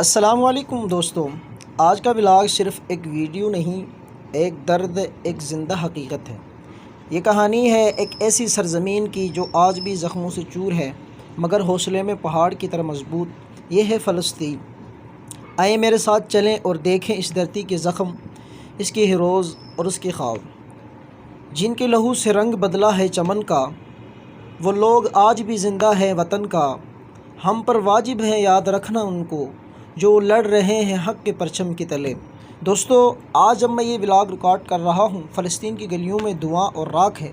السلام علیکم دوستوں، آج کا ولاگ صرف ایک ویڈیو نہیں، ایک درد، ایک زندہ حقیقت ہے۔ یہ کہانی ہے ایک ایسی سرزمین کی جو آج بھی زخموں سے چور ہے مگر حوصلے میں پہاڑ کی طرح مضبوط۔ یہ ہے فلسطین۔ آئیں میرے ساتھ چلیں اور دیکھیں اس دھرتی کے زخم، اس کے ہیروز اور اس کے خواب، جن کے لہو سے رنگ بدلا ہے چمن کا۔ وہ لوگ آج بھی زندہ ہے وطن کا، ہم پر واجب ہے یاد رکھنا ان کو جو لڑ رہے ہیں حق کے پرچم کے تلے۔ دوستو، آج جب میں یہ ولاگ ریکارڈ کر رہا ہوں، فلسطین کی گلیوں میں دعا اور راکھ ہے،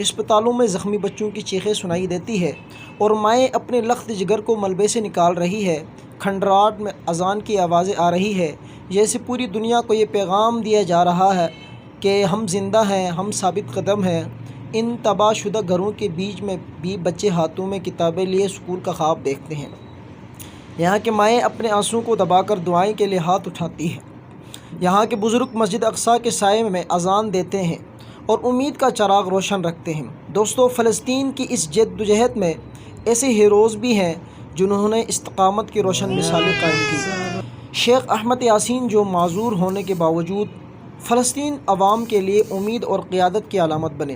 ہسپتالوں میں زخمی بچوں کی چیخیں سنائی دیتی ہے اور مائیں اپنے لخت جگر کو ملبے سے نکال رہی ہے۔ کھنڈرات میں اذان کی آوازیں آ رہی ہے، جیسے پوری دنیا کو یہ پیغام دیا جا رہا ہے کہ ہم زندہ ہیں، ہم ثابت قدم ہیں۔ ان تباہ شدہ گھروں کے بیچ میں بھی بچے ہاتھوں میں کتابیں لیے اسکول کا خواب دیکھتے ہیں۔ یہاں کے مائیں اپنے آنسوں کو دبا کر دعائیں کے لیے ہاتھ اٹھاتی ہیں۔ یہاں کے بزرگ مسجد اقصیٰ کے سائے میں اذان دیتے ہیں اور امید کا چراغ روشن رکھتے ہیں۔ دوستو، فلسطین کی اس جدوجہد میں ایسے ہیروز بھی ہیں جنہوں نے استقامت کی روشن مثالیں قائم کی۔ شیخ احمد یاسین، جو معذور ہونے کے باوجود فلسطین عوام کے لیے امید اور قیادت کی علامت بنے۔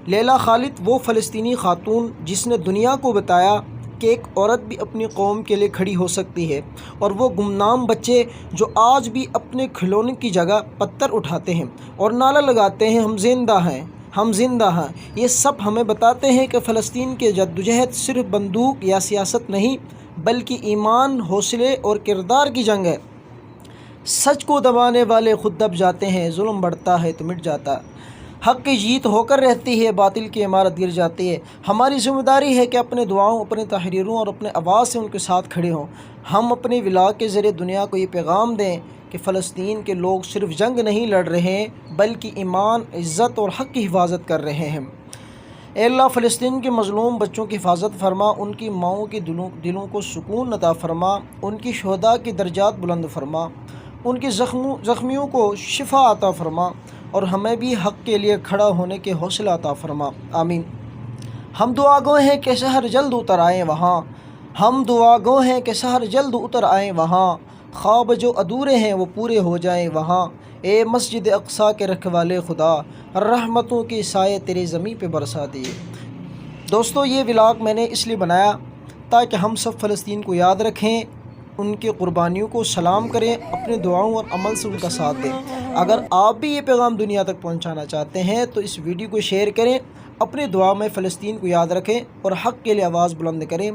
لیلا خالد، وہ فلسطینی خاتون جس نے دنیا کو بتایا کہ ایک عورت بھی اپنی قوم کے لیے کھڑی ہو سکتی ہے، اور وہ گمنام بچے جو آج بھی اپنے کھلونے کی جگہ پتھر اٹھاتے ہیں اور نعرہ لگاتے ہیں ہم زندہ ہیں، ہم زندہ ہیں۔ یہ سب ہمیں بتاتے ہیں کہ فلسطین کے جدوجہد صرف بندوق یا سیاست نہیں بلکہ ایمان، حوصلے اور کردار کی جنگ ہے۔ سچ کو دبانے والے خود دب جاتے ہیں، ظلم بڑھتا ہے تو مٹ جاتا ہے، حق کی جیت ہو کر رہتی ہے، باطل کی عمارت گر جاتی ہے۔ ہماری ذمہ داری ہے کہ اپنے دعاؤں، اپنے تحریروں اور اپنے آواز سے ان کے ساتھ کھڑے ہوں۔ ہم اپنے ولاگ کے ذریعے دنیا کو یہ پیغام دیں کہ فلسطین کے لوگ صرف جنگ نہیں لڑ رہے ہیں بلکہ ایمان، عزت اور حق کی حفاظت کر رہے ہیں۔ اے اللہ، فلسطین کے مظلوم بچوں کی حفاظت فرما، ان کی ماؤں کے دلوں کو سکون عطا فرما، ان کی شہداء کی درجات بلند فرما، ان کے زخمیوں کو شفا عطا فرما اور ہمیں بھی حق کے لیے کھڑا ہونے کے حوصلہ عطا فرما، آمین۔ ہم دعا گو ہیں کہ شہر جلد اتر آئیں وہاں، ہم دعا گو ہیں کہ شہر جلد اتر آئیں وہاں، خواب جو ادھورے ہیں وہ پورے ہو جائیں وہاں۔ اے مسجد اقصیٰ کے رکھوالے خدا، رحمتوں کے سائے تیرے زمین پہ برسا دیے۔ دوستو، یہ ولاگ میں نے اس لیے بنایا تاکہ ہم سب فلسطین کو یاد رکھیں، ان کی قربانیوں کو سلام کریں، اپنے دعاؤں اور عمل سے ان کا ساتھ دیں۔ اگر آپ بھی یہ پیغام دنیا تک پہنچانا چاہتے ہیں تو اس ویڈیو کو شیئر کریں، اپنے دعا میں فلسطین کو یاد رکھیں اور حق کے لیے آواز بلند کریں۔